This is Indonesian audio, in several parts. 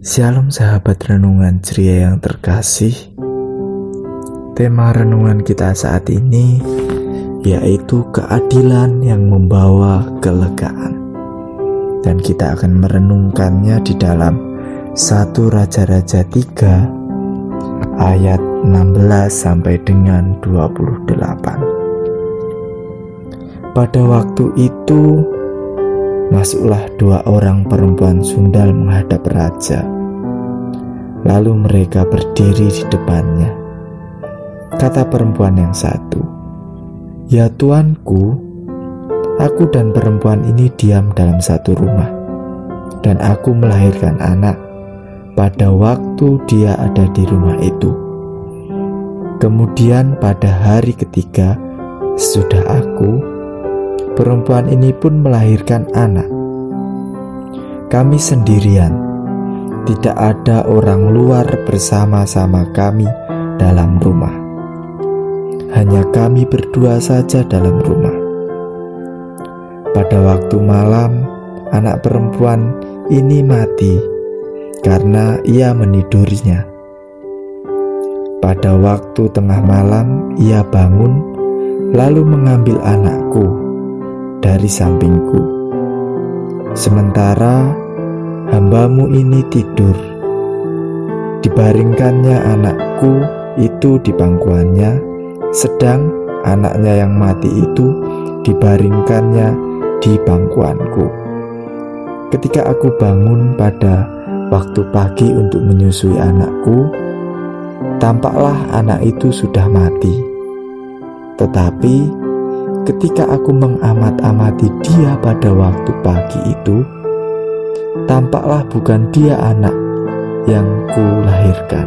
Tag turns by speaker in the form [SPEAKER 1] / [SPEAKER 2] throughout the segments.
[SPEAKER 1] Shalom sahabat renungan ceria yang terkasih. Tema renungan kita saat ini yaitu keadilan yang membawa kelegaan. Dan kita akan merenungkannya di dalam 1 Raja-Raja 3 ayat 16 sampai dengan 28. Pada waktu itu masuklah 2 orang perempuan sundal menghadap raja. Lalu mereka berdiri di depannya. Kata perempuan yang satu, "Ya tuanku, aku dan perempuan ini diam dalam satu rumah, dan aku melahirkan anak pada waktu dia ada di rumah itu. Kemudian pada hari ketiga sesudah aku, perempuan ini pun melahirkan anak. Kami sendirian, tidak ada orang luar bersama-sama kami dalam rumah. Hanya kami berdua saja dalam rumah. Pada waktu malam, anak perempuan ini mati karena ia menidurinya. Pada waktu tengah malam, ia bangun lalu mengambil anakku dari sampingku. Sementara hambamu ini tidur, dibaringkannya anakku itu di pangkuannya, sedang anaknya yang mati itu dibaringkannya di pangkuanku. Ketika aku bangun pada waktu pagi untuk menyusui anakku, tampaklah anak itu sudah mati. Tetapi ketika aku mengamat-amati dia pada waktu pagi itu, tampaklah bukan dia anak yang kulahirkan."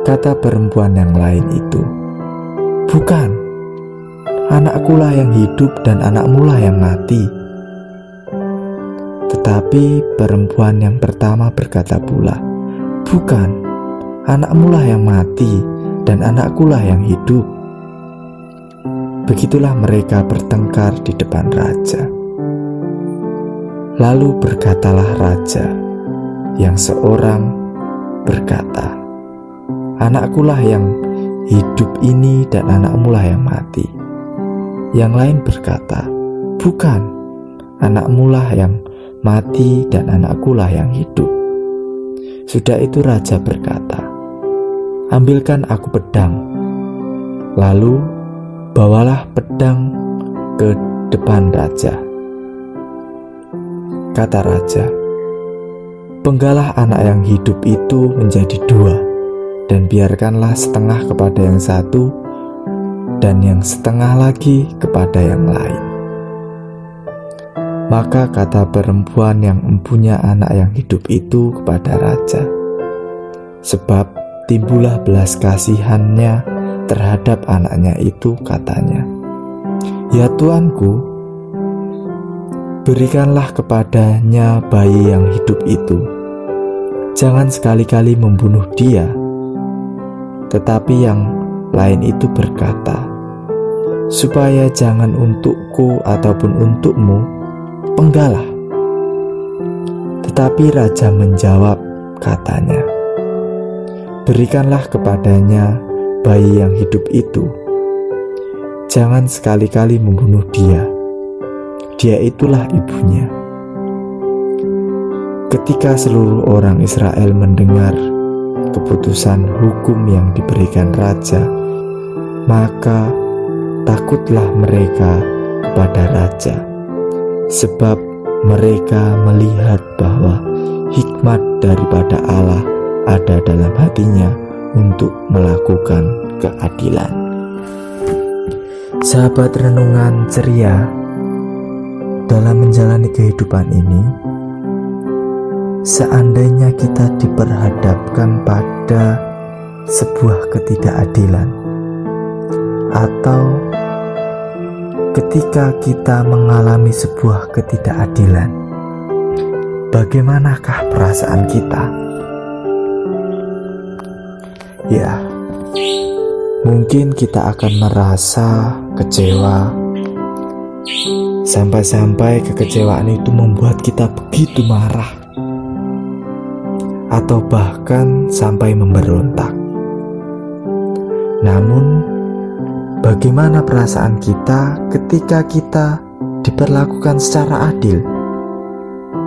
[SPEAKER 1] Kata perempuan yang lain itu, "Bukan, anakkulah yang hidup dan anakmulah yang mati." Tetapi perempuan yang pertama berkata pula, "Bukan, anakmulah yang mati dan anakkulah yang hidup." Begitulah mereka bertengkar di depan raja. Lalu berkatalah raja yang seorang berkata, "Anakkulah yang hidup ini dan anakmulah yang mati." Yang lain berkata, "Bukan, anakmulah yang mati dan anakkulah yang hidup." Sudah itu raja berkata, "Ambilkan aku pedang." Lalu bawalah pedang ke depan raja. Kata raja, "Penggalah anak yang hidup itu menjadi 2, dan biarkanlah setengah kepada yang satu, dan yang setengah lagi kepada yang lain." Maka kata perempuan yang mempunyai anak yang hidup itu kepada raja, sebab timbullah belas kasihannya terhadap anaknya itu, katanya, "Ya tuanku, berikanlah kepadanya bayi yang hidup itu. Jangan sekali-kali membunuh dia." Tetapi yang lain itu berkata, "Supaya jangan untukku ataupun untukmu, penggalah." Tetapi raja menjawab, katanya, "Berikanlah kepadanya bayi yang hidup itu. Jangan sekali-kali membunuh dia. Dia itulah ibunya." Ketika seluruh orang Israel mendengar keputusan hukum yang diberikan raja, maka takutlah mereka kepada raja, sebab mereka melihat bahwa hikmat daripada Allah ada dalam hatinya untuk melakukan keadilan. Sahabat renungan ceria, dalam menjalani kehidupan ini, seandainya kita diperhadapkan pada sebuah ketidakadilan, atau ketika kita mengalami sebuah ketidakadilan, bagaimanakah perasaan kita? Ya, mungkin kita akan merasa kecewa, sampai-sampai kekecewaan itu membuat kita begitu marah. atau bahkan sampai memberontak. Namun, bagaimana perasaan kita ketika kita diperlakukan secara adil?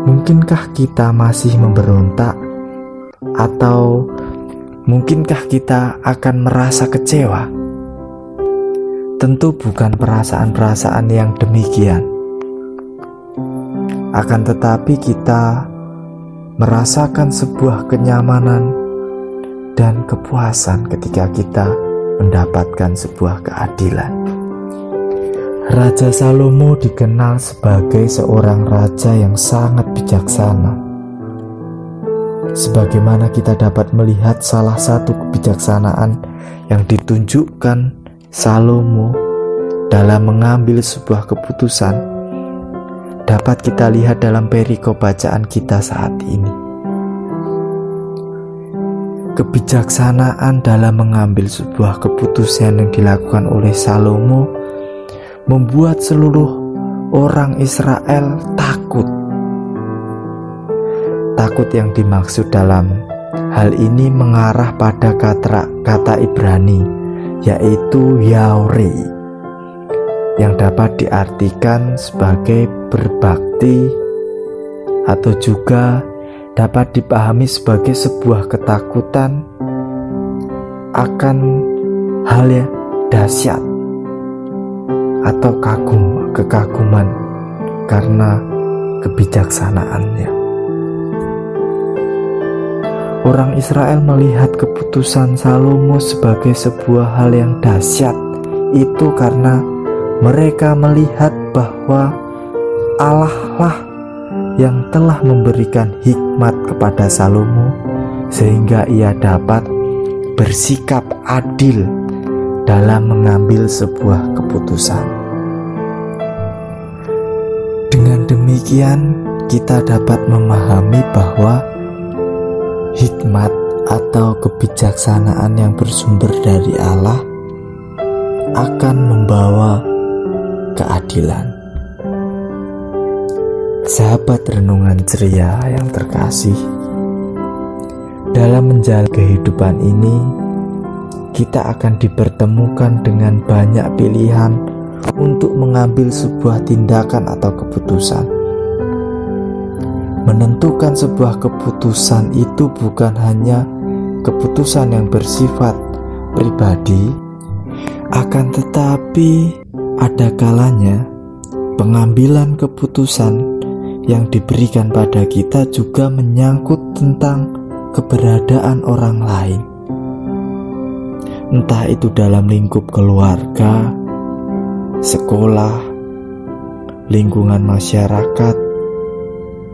[SPEAKER 1] Mungkinkah kita masih memberontak? Atau mungkinkah kita akan merasa kecewa? Tentu bukan perasaan-perasaan yang demikian. Akan tetapi kita merasakan sebuah kenyamanan dan kepuasan ketika kita mendapatkan sebuah keadilan. Raja Salomo dikenal sebagai seorang raja yang sangat bijaksana. Sebagaimana kita dapat melihat salah satu kebijaksanaan yang ditunjukkan Salomo dalam mengambil sebuah keputusan, dapat kita lihat dalam perikop bacaan kita saat ini. Kebijaksanaan dalam mengambil sebuah keputusan yang dilakukan oleh Salomo membuat seluruh orang Israel takut. Takut yang dimaksud dalam hal ini mengarah pada kata Ibrani, yaitu yaore, yang dapat diartikan sebagai berbakti atau juga dapat dipahami sebagai sebuah ketakutan akan hal yang dahsyat atau kekaguman karena kebijaksanaannya. Orang Israel melihat keputusan Salomo sebagai sebuah hal yang dahsyat itu karena mereka melihat bahwa Allah lah yang telah memberikan hikmat kepada Salomo sehingga ia dapat bersikap adil dalam mengambil sebuah keputusan. Dengan demikian, kita dapat memahami bahwa hikmat atau kebijaksanaan yang bersumber dari Allah akan membawa keadilan. Sahabat renungan ceria yang terkasih, dalam menjalani kehidupan ini, kita akan dipertemukan dengan banyak pilihan untuk mengambil sebuah tindakan atau keputusan. Menentukan sebuah keputusan itu bukan hanya keputusan yang bersifat pribadi, akan tetapi ada kalanya pengambilan keputusan yang diberikan pada kita juga menyangkut tentang keberadaan orang lain. Entah itu dalam lingkup keluarga, sekolah, lingkungan masyarakat,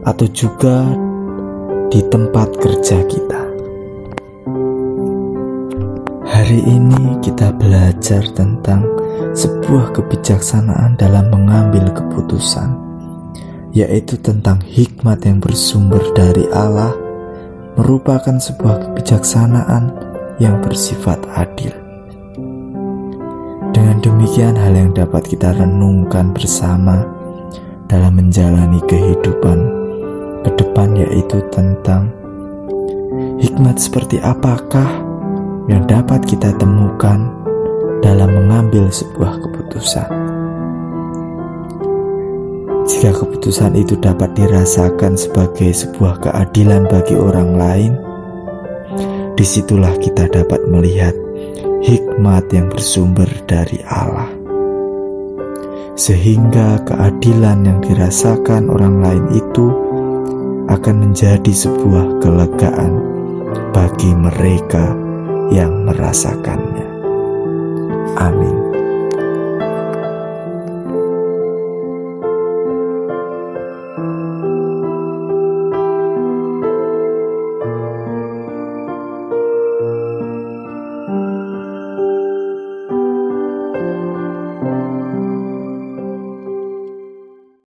[SPEAKER 1] atau juga di tempat kerja kita. Hari ini kita belajar tentang sebuah kebijaksanaan dalam mengambil keputusan, yaitu tentang hikmat yang bersumber dari Allah, merupakan sebuah kebijaksanaan yang bersifat adil. Dengan demikian, hal yang dapat kita renungkan bersama dalam menjalani kehidupan ke depan yaitu tentang hikmat seperti apakah yang dapat kita temukan dalam mengambil sebuah keputusan. Jika keputusan itu dapat dirasakan sebagai sebuah keadilan bagi orang lain, disitulah kita dapat melihat hikmat yang bersumber dari Allah, sehingga keadilan yang dirasakan orang lain itu akan menjadi sebuah kelegaan bagi mereka yang merasakannya. Amin.